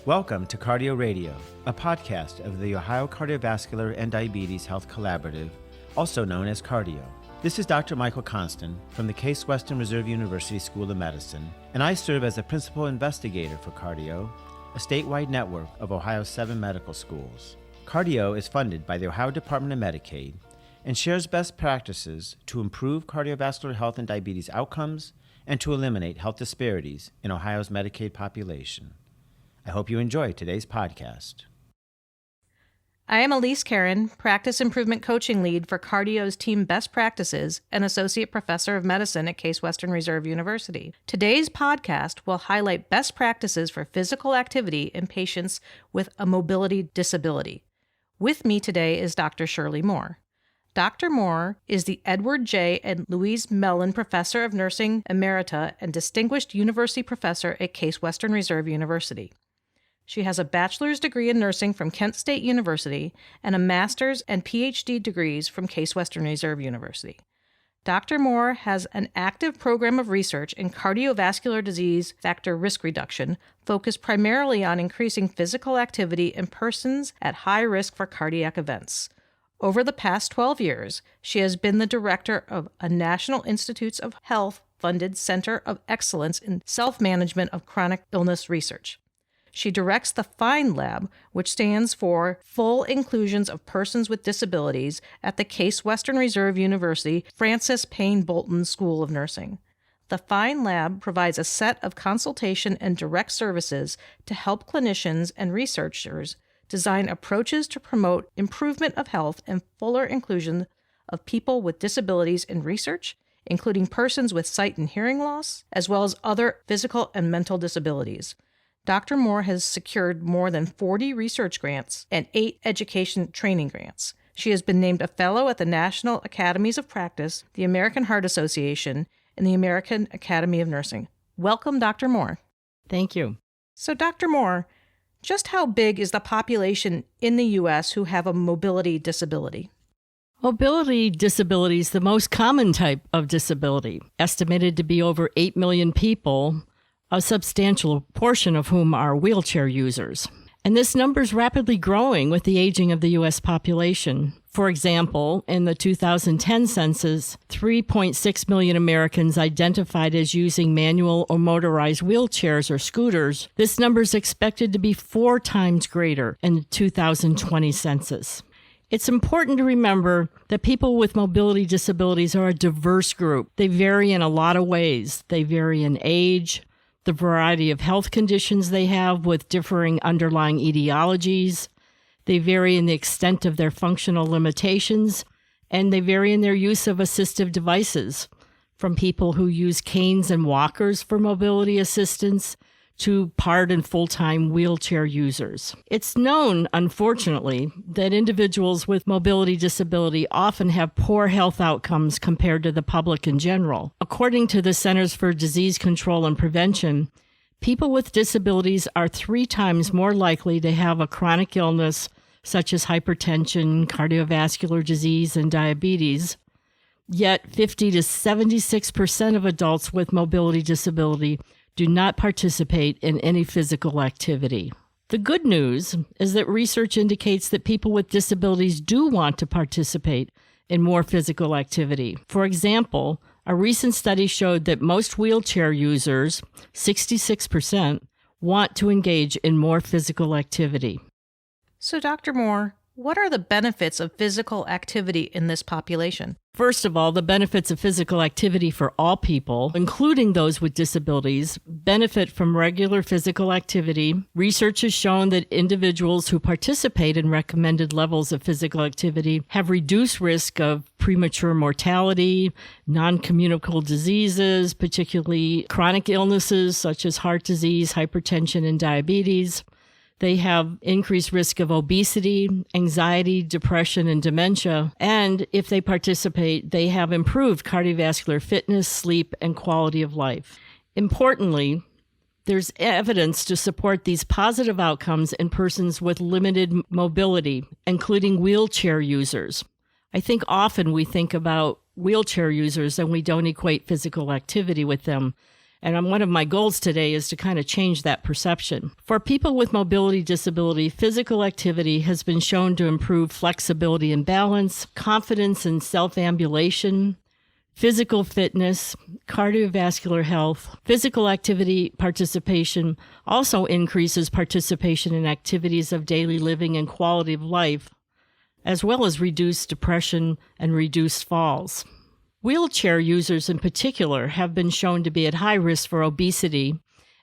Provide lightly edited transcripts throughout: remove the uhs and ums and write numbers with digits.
Welcome to Cardio Radio, a podcast of the Ohio Cardiovascular and Diabetes Health Collaborative, also known as Cardio. This is Dr. Michael Constant from the Case Western Reserve University School of Medicine, and I serve as the principal investigator for Cardio, a statewide network of Ohio's 7 medical schools. Cardio is funded by the Ohio Department of Medicaid and shares best practices to improve cardiovascular health and diabetes outcomes and to eliminate health disparities in Ohio's Medicaid population. I hope you enjoy today's podcast. I am Elise Karen, Practice Improvement Coaching Lead for Cardio's Team Best Practices and Associate Professor of Medicine at Case Western Reserve University. Today's podcast will highlight best practices for physical activity in patients with a mobility disability. With me today is Dr. Shirley Moore. Dr. Moore is the Edward J. and Louise Mellon Professor of Nursing Emerita and Distinguished University Professor at Case Western Reserve University. She has a bachelor's degree in nursing from Kent State University and a master's and PhD degrees from Case Western Reserve University. Dr. Moore has an active program of research in cardiovascular disease factor risk reduction, focused primarily on increasing physical activity in persons at high risk for cardiac events. Over the past 12 years, she has been the director of a National Institutes of Health-funded Center of Excellence in Self-Management of Chronic Illness Research. She directs the FINE Lab, which stands for Full Inclusions of Persons with Disabilities at the Case Western Reserve University Francis Payne Bolton School of Nursing. The FINE Lab provides a set of consultation and direct services to help clinicians and researchers design approaches to promote improvement of health and fuller inclusion of people with disabilities in research, including persons with sight and hearing loss, as well as other physical and mental disabilities. Dr. Moore has secured more than 40 research grants and 8 education training grants. She has been named a fellow at the National Academies of Practice, the American Heart Association, and the American Academy of Nursing. Welcome, Dr. Moore. Thank you. So, Dr. Moore, just how big is the population in the U.S. who have a mobility disability? Mobility disability is the most common type of disability, estimated to be over 8 million people, a substantial portion of whom are wheelchair users. And this number is rapidly growing with the aging of the U.S. population. For example, in the 2010 census, 3.6 million Americans identified as using manual or motorized wheelchairs or scooters. This number is expected to be 4 times greater in the 2020 census. It's important to remember that people with mobility disabilities are a diverse group. They vary in a lot of ways. They vary in age, the variety of health conditions they have with differing underlying etiologies. They vary in the extent of their functional limitations, and they vary in their use of assistive devices, from people who use canes and walkers for mobility assistance to part and full-time wheelchair users. It's known, unfortunately, that individuals with mobility disability often have poor health outcomes compared to the public in general. According to the Centers for Disease Control and Prevention, people with disabilities are 3 times more likely to have a chronic illness such as hypertension, cardiovascular disease, and diabetes. Yet 50 to 76% of adults with mobility disability do not participate in any physical activity. The good news is that research indicates that people with disabilities do want to participate in more physical activity. For example, a recent study showed that most wheelchair users, 66%, want to engage in more physical activity. So, Dr. Moore, what are the benefits of physical activity in this population? First of all, the benefits of physical activity for all people, including those with disabilities, benefit from regular physical activity. Research has shown that individuals who participate in recommended levels of physical activity have reduced risk of premature mortality, non-communicable diseases, particularly chronic illnesses such as heart disease, hypertension, and diabetes. They have increased risk of obesity, anxiety, depression, and dementia. And if they participate, they have improved cardiovascular fitness, sleep, and quality of life. Importantly, there's evidence to support these positive outcomes in persons with limited mobility, including wheelchair users. I think often we think about wheelchair users and we don't equate physical activity with them. And one of my goals today is to kind of change that perception. For people with mobility disability, physical activity has been shown to improve flexibility and balance, confidence and self-ambulation, physical fitness, cardiovascular health. Physical activity participation also increases participation in activities of daily living and quality of life, as well as reduced depression and reduced falls. Wheelchair users in particular have been shown to be at high risk for obesity,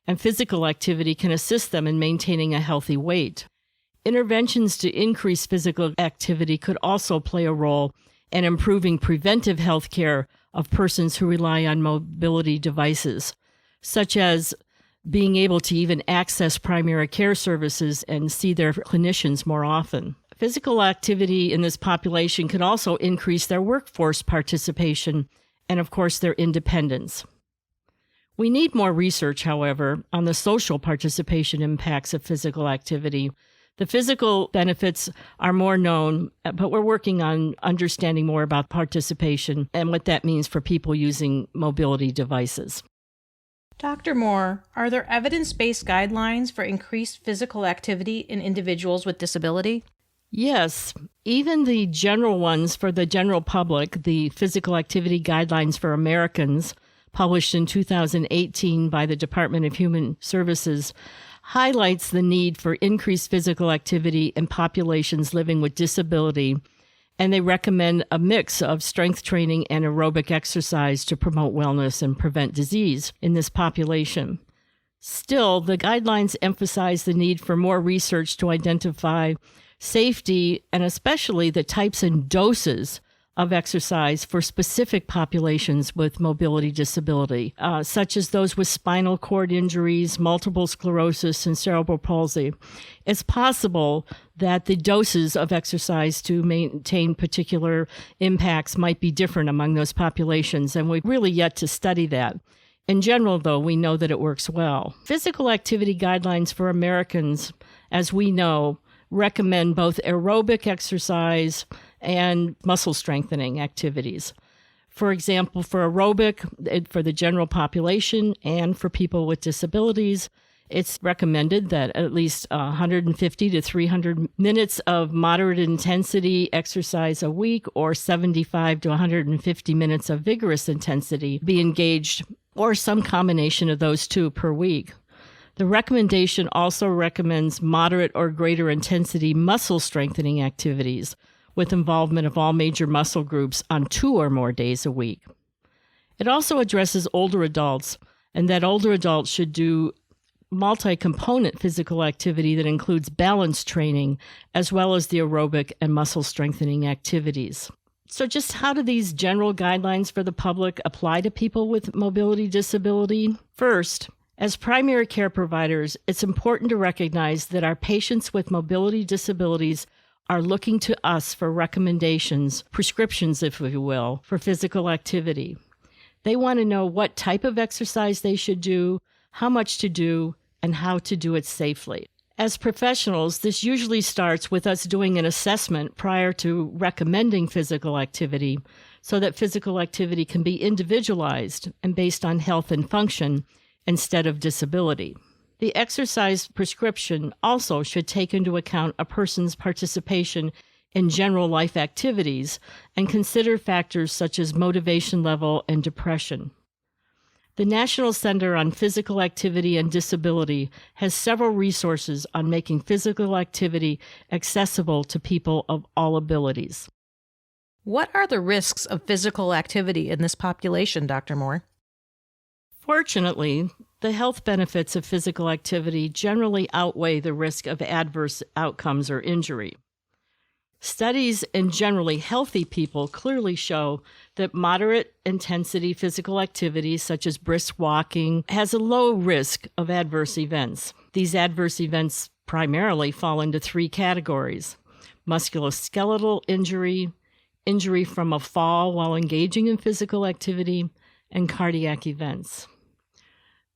and physical activity can assist them in maintaining a healthy weight. Interventions to increase physical activity could also play a role in improving preventive health care of persons who rely on mobility devices, such as being able to even access primary care services and see their clinicians more often. Physical activity in this population can also increase their workforce participation and, of course, their independence. We need more research, however, on the social participation impacts of physical activity. The physical benefits are more known, but we're working on understanding more about participation and what that means for people using mobility devices. Dr. Moore, are there evidence-based guidelines for increased physical activity in individuals with disability? Yes, even the general ones for the general public, the Physical Activity Guidelines for Americans, published in 2018 by the Department of Human Services, highlights the need for increased physical activity in populations living with disability, and they recommend a mix of strength training and aerobic exercise to promote wellness and prevent disease in this population. Still, the guidelines emphasize the need for more research to identify safety and especially the types and doses of exercise for specific populations with mobility disability, such as those with spinal cord injuries, multiple sclerosis, and cerebral palsy. It's possible that the doses of exercise to maintain particular impacts might be different among those populations, and we've really yet to study that. In general, though, we know that it works well. Physical Activity Guidelines for Americans, as we know, recommend both aerobic exercise and muscle strengthening activities. For example, for aerobic, for the general population and for people with disabilities, it's recommended that at least 150 to 300 minutes of moderate intensity exercise a week or 75 to 150 minutes of vigorous intensity be engaged, or some combination of those two per week. The recommendation also recommends moderate or greater intensity muscle strengthening activities with involvement of all major muscle groups on 2 or more days a week. It also addresses older adults, and that older adults should do multi-component physical activity that includes balance training, as well as the aerobic and muscle strengthening activities. So just how do these general guidelines for the public apply to people with mobility disability? First, as primary care providers, it's important to recognize that our patients with mobility disabilities are looking to us for recommendations, prescriptions, if you will, for physical activity. They want to know what type of exercise they should do, how much to do, and how to do it safely. As professionals, this usually starts with us doing an assessment prior to recommending physical activity so that physical activity can be individualized and based on health and function instead of disability. The exercise prescription also should take into account a person's participation in general life activities and consider factors such as motivation level and depression. The National Center on Physical Activity and Disability has several resources on making physical activity accessible to people of all abilities. What are the risks of physical activity in this population, Dr. Moore? Fortunately, the health benefits of physical activity generally outweigh the risk of adverse outcomes or injury. Studies in generally healthy people clearly show that moderate intensity physical activity, such as brisk walking, has a low risk of adverse events. These adverse events primarily fall into 3 categories: musculoskeletal injury, injury from a fall while engaging in physical activity, and cardiac events.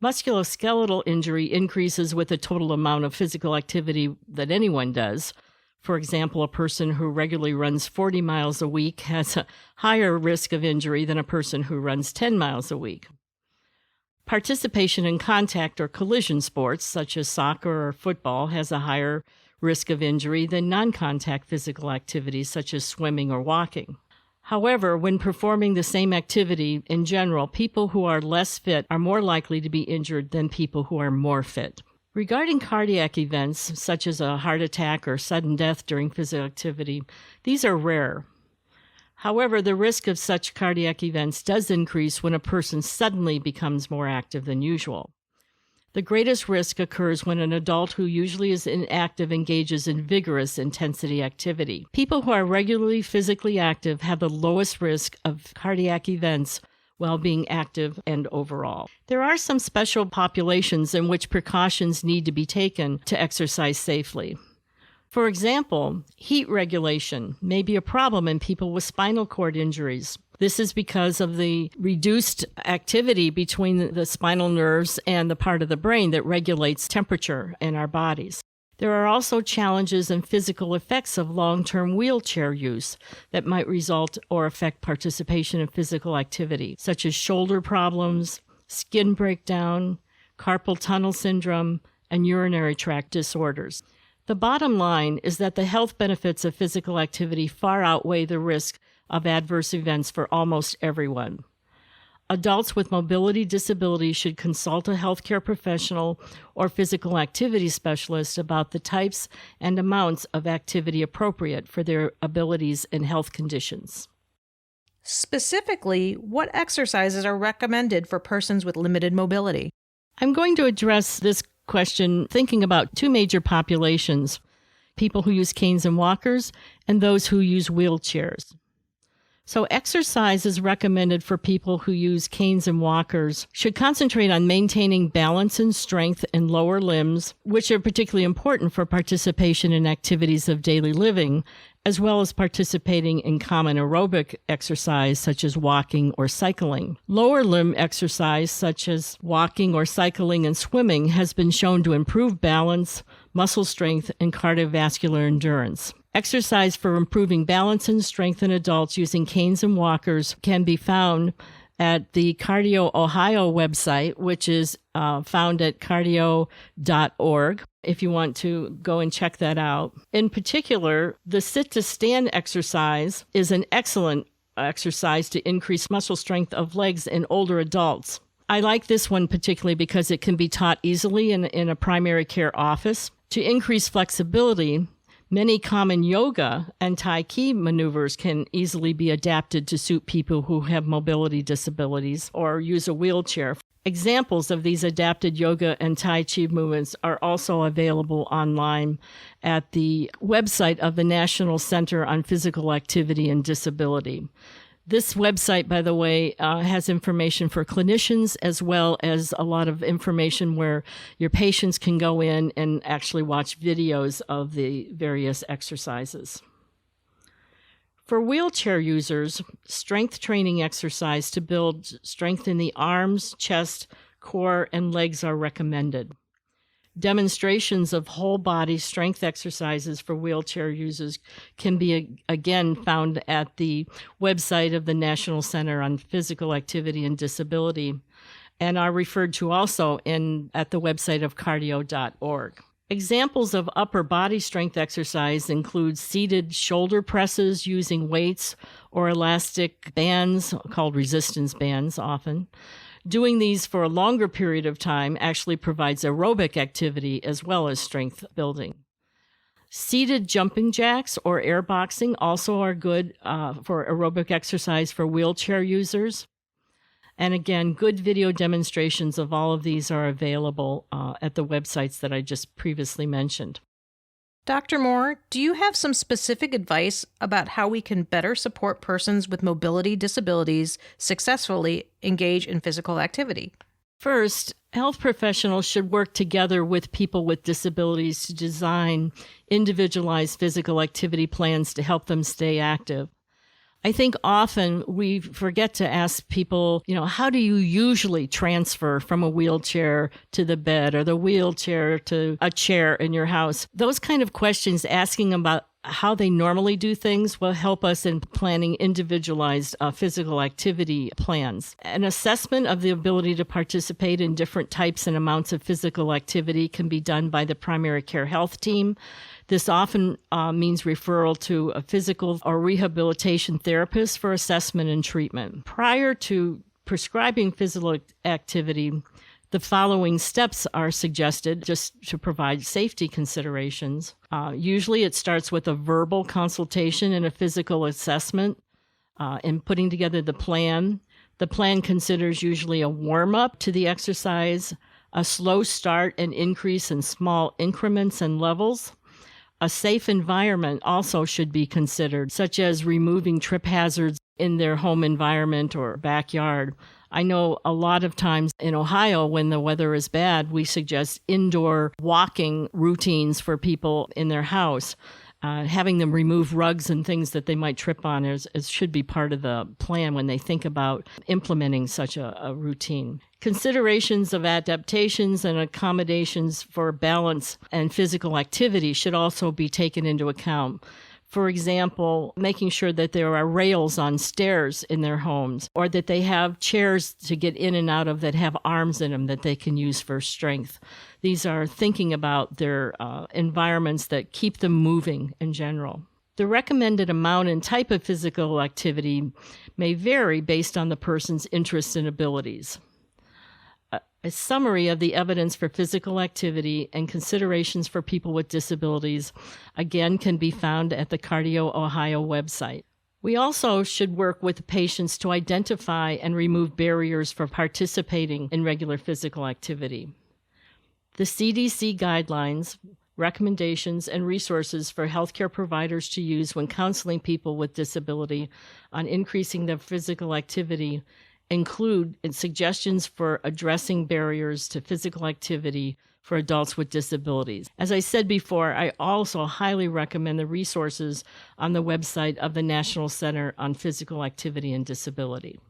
Musculoskeletal injury increases with the total amount of physical activity that anyone does. For example, a person who regularly runs 40 miles a week has a higher risk of injury than a person who runs 10 miles a week. Participation in contact or collision sports, such as soccer or football, has a higher risk of injury than non-contact physical activities, such as swimming or walking. However, when performing the same activity in general, people who are less fit are more likely to be injured than people who are more fit. Regarding cardiac events, such as a heart attack or sudden death during physical activity, these are rare. However, the risk of such cardiac events does increase when a person suddenly becomes more active than usual. The greatest risk occurs when an adult who usually is inactive engages in vigorous intensity activity. People who are regularly physically active have the lowest risk of cardiac events while being active and overall. There are some special populations in which precautions need to be taken to exercise safely. For example, heat regulation may be a problem in people with spinal cord injuries. This is because of the reduced activity between the spinal nerves and the part of the brain that regulates temperature in our bodies. There are also challenges and physical effects of long-term wheelchair use that might result or affect participation in physical activity, such as shoulder problems, skin breakdown, carpal tunnel syndrome, and urinary tract disorders. The bottom line is that the health benefits of physical activity far outweigh the risk of adverse events for almost everyone. Adults with mobility disabilities should consult a healthcare professional or physical activity specialist about the types and amounts of activity appropriate for their abilities and health conditions. Specifically, what exercises are recommended for persons with limited mobility? I'm going to address this question thinking about two major populations, people who use canes and walkers and those who use wheelchairs. So exercise is recommended for people who use canes and walkers should concentrate on maintaining balance and strength in lower limbs, which are particularly important for participation in activities of daily living, as well as participating in common aerobic exercise such as walking or cycling. Lower limb exercise such as walking or cycling and swimming has been shown to improve balance, muscle strength, and cardiovascular endurance. Exercise for improving balance and strength in adults using canes and walkers can be found at the Cardi-OH website, which is found at Cardi-OH.org, if you want to go and check that out. In particular, the sit-to-stand exercise is an excellent exercise to increase muscle strength of legs in older adults. I like this one particularly because it can be taught easily in a primary care office. To increase flexibility, many common yoga and Tai Chi maneuvers can easily be adapted to suit people who have mobility disabilities or use a wheelchair. Examples of these adapted yoga and Tai Chi movements are also available online at the website of the National Center on Physical Activity and Disability. This website, by the way, has information for clinicians as well as a lot of information where your patients can go in and actually watch videos of the various exercises. For wheelchair users, strength training exercise to build strength in the arms, chest, core, and legs are recommended. Demonstrations of whole body strength exercises for wheelchair users can be again found at the website of the National Center on Physical Activity and Disability and are referred to also at the website of Cardi-OH.org. Examples of upper body strength exercise include seated shoulder presses using weights or elastic bands called resistance bands often. Doing these for a longer period of time actually provides aerobic activity as well as strength building. Seated jumping jacks or air boxing also are good for aerobic exercise for wheelchair users. And again, good video demonstrations of all of these are available at the websites that I just previously mentioned. Dr. Moore, do you have some specific advice about how we can better support persons with mobility disabilities successfully engage in physical activity? First, health professionals should work together with people with disabilities to design individualized physical activity plans to help them stay active. I think often we forget to ask people, how do you usually transfer from a wheelchair to the bed or the wheelchair to a chair in your house? Those kind of questions, asking about how they normally do things will help us in planning individualized physical activity plans. An assessment of the ability to participate in different types and amounts of physical activity can be done by the primary care health team. This often means referral to a physical or rehabilitation therapist for assessment and treatment. Prior to prescribing physical activity, the following steps are suggested just to provide safety considerations. Usually it starts with a verbal consultation and a physical assessment in putting together the plan. The plan considers usually a warm-up to the exercise, a slow start and increase in small increments and levels. A safe environment also should be considered, such as removing trip hazards in their home environment or backyard. I know a lot of times in Ohio, when the weather is bad, we suggest indoor walking routines for people in their house. Having them remove rugs and things that they might trip on should be part of the plan when they think about implementing such a routine. Considerations of adaptations and accommodations for balance and physical activity should also be taken into account. For example, making sure that there are rails on stairs in their homes, or that they have chairs to get in and out of that have arms in them that they can use for strength. These are thinking about their environments that keep them moving in general. The recommended amount and type of physical activity may vary based on the person's interests and abilities. A summary of the evidence for physical activity and considerations for people with disabilities, again, can be found at the Cardi-OH Ohio website. We also should work with patients to identify and remove barriers for participating in regular physical activity. The CDC guidelines, recommendations, and resources for healthcare providers to use when counseling people with disability on increasing their physical activity include suggestions for addressing barriers to physical activity for adults with disabilities. As I said before, I also highly recommend the resources on the website of the National Center on Physical Activity and Disability.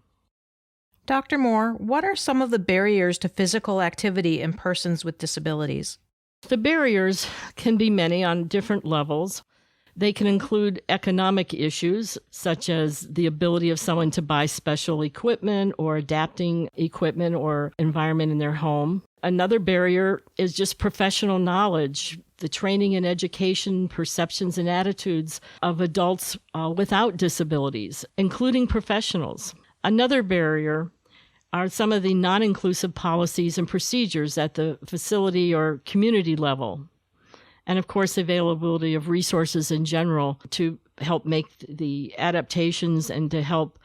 Dr. Moore, what are some of the barriers to physical activity in persons with disabilities? The barriers can be many on different levels. They can include economic issues, such as the ability of someone to buy special equipment or adapting equipment or environment in their home. Another barrier is just professional knowledge, the training and education, perceptions and attitudes of adults without disabilities, including professionals. Another barrier are some of the non-inclusive policies and procedures at the facility or community level. And of course, availability of resources in general to help make the adaptations and to help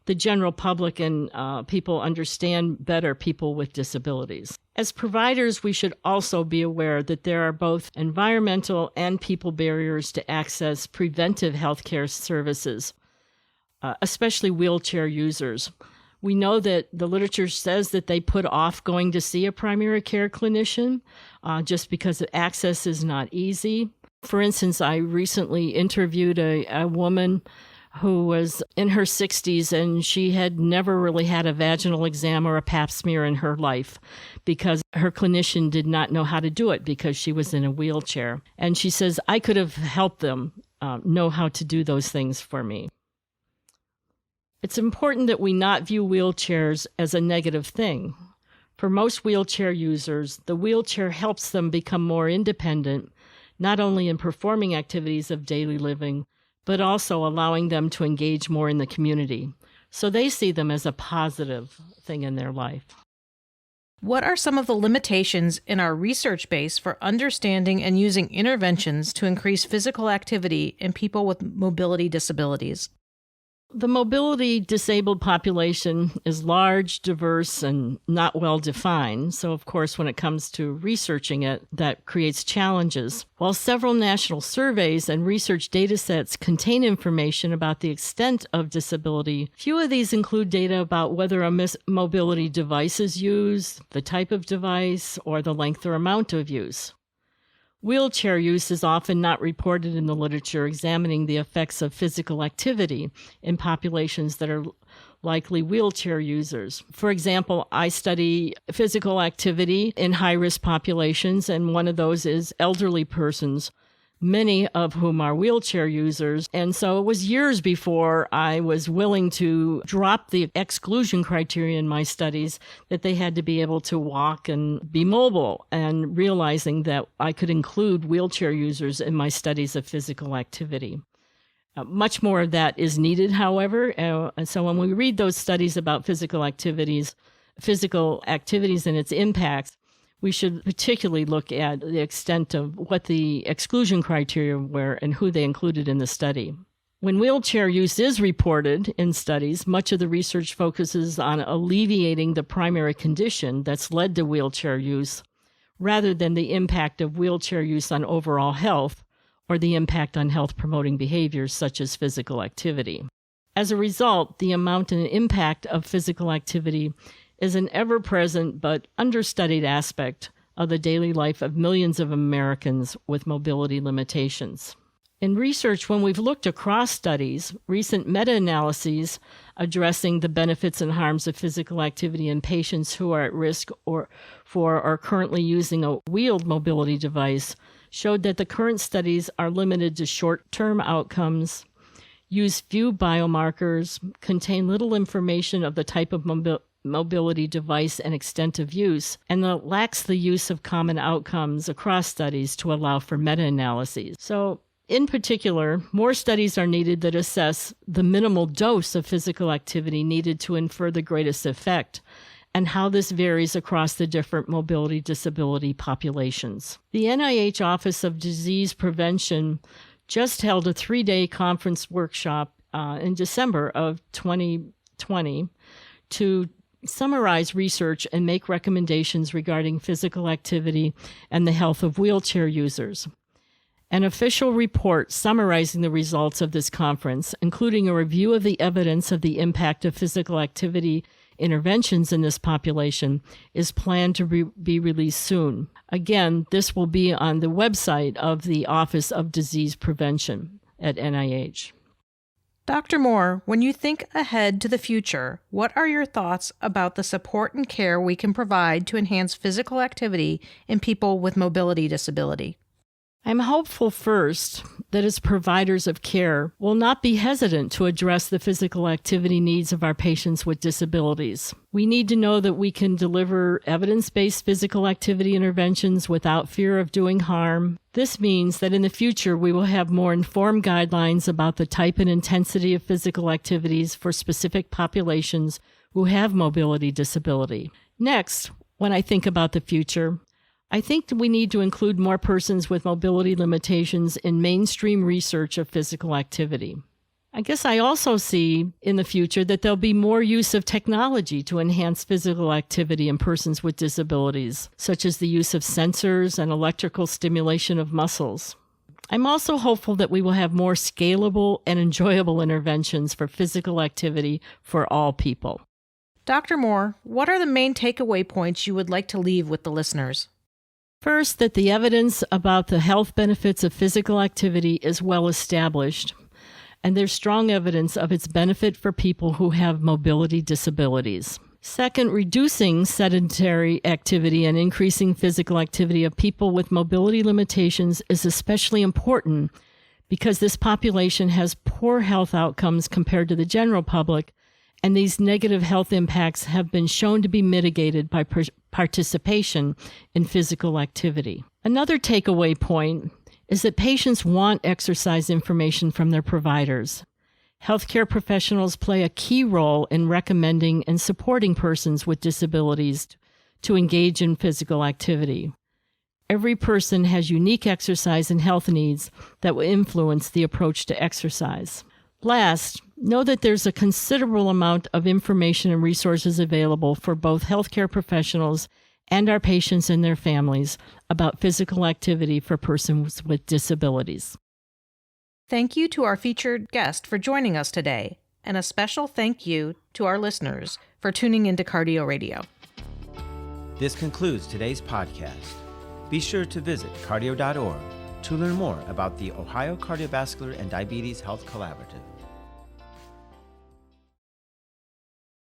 the general public and people understand better people with disabilities. As providers, we should also be aware that there are both environmental and people barriers to access preventive healthcare services, especially wheelchair users. We know that the literature says that they put off going to see a primary care clinician just because access is not easy. For instance, I recently interviewed a woman who was in her 60s, and she had never really had a vaginal exam or a pap smear in her life because her clinician did not know how to do it because she was in a wheelchair. And she says, I could have helped them know how to do those things for me. It's important that we not view wheelchairs as a negative thing. For most wheelchair users, the wheelchair helps them become more independent, not only in performing activities of daily living, but also allowing them to engage more in the community. So they see them as a positive thing in their life. What are some of the limitations in our research base for understanding and using interventions to increase physical activity in people with mobility disabilities? The mobility disabled population is large, diverse, and not well defined. So, of course, when it comes to researching it, that creates challenges. While several national surveys and research data sets contain information about the extent of disability, few of these include data about whether a mobility device is used, the type of device, or the length or amount of use. Wheelchair use is often not reported in the literature examining the effects of physical activity in populations that are likely wheelchair users. For example, I study physical activity in high-risk populations, and one of those is elderly persons many of whom are wheelchair users. And so it was years before I was willing to drop the exclusion criteria in my studies that they had to be able to walk and be mobile, and realizing that I could include wheelchair users in my studies of physical activity. Much more of that is needed, however. And so when we read those studies about physical activities and its impacts, we should particularly look at the extent of what the exclusion criteria were and who they included in the study. When wheelchair use is reported in studies, much of the research focuses on alleviating the primary condition that's led to wheelchair use, rather than the impact of wheelchair use on overall health or the impact on health-promoting behaviors such as physical activity. As a result, the amount and impact of physical activity is an ever-present but understudied aspect of the daily life of millions of Americans with mobility limitations. In research, when we've looked across studies, recent meta-analyses addressing the benefits and harms of physical activity in patients who are at risk or currently using a wheeled mobility device showed that the current studies are limited to short-term outcomes, use few biomarkers, contain little information of the type of mobility device and extent of use, and lacks the use of common outcomes across studies to allow for meta-analyses. So, in particular, more studies are needed that assess the minimal dose of physical activity needed to infer the greatest effect, and how this varies across the different mobility disability populations. The NIH Office of Disease Prevention just held a 3-day conference workshop in December of 2020 to summarize research and make recommendations regarding physical activity and the health of wheelchair users. An official report summarizing the results of this conference, including a review of the evidence of the impact of physical activity interventions in this population, is planned to be released soon. Again, this will be on the website of the Office of Disease Prevention at NIH. Dr. Moore, when you think ahead to the future, what are your thoughts about the support and care we can provide to enhance physical activity in people with mobility disability? I'm hopeful, first, that as providers of care, we'll not be hesitant to address the physical activity needs of our patients with disabilities. We need to know that we can deliver evidence-based physical activity interventions without fear of doing harm. This means that in the future, we will have more informed guidelines about the type and intensity of physical activities for specific populations who have mobility disability. Next, when I think about the future, I think that we need to include more persons with mobility limitations in mainstream research of physical activity. I guess I also see in the future that there'll be more use of technology to enhance physical activity in persons with disabilities, such as the use of sensors and electrical stimulation of muscles. I'm also hopeful that we will have more scalable and enjoyable interventions for physical activity for all people. Dr. Moore, what are the main takeaway points you would like to leave with the listeners? First, that the evidence about the health benefits of physical activity is well established, and there's strong evidence of its benefit for people who have mobility disabilities. Second, reducing sedentary activity and increasing physical activity of people with mobility limitations is especially important because this population has poor health outcomes compared to the general public, and these negative health impacts have been shown to be mitigated by participation in physical activity. Another takeaway point is that patients want exercise information from their providers. Healthcare professionals play a key role in recommending and supporting persons with disabilities to engage in physical activity. Every person has unique exercise and health needs that will influence the approach to exercise. Last, know that there's a considerable amount of information and resources available for both healthcare professionals and our patients and their families about physical activity for persons with disabilities. Thank you to our featured guest for joining us today, and a special thank you to our listeners for tuning into Cardio Radio. This concludes today's podcast. Be sure to visit cardio.org to learn more about the Ohio Cardiovascular and Diabetes Health Collaborative.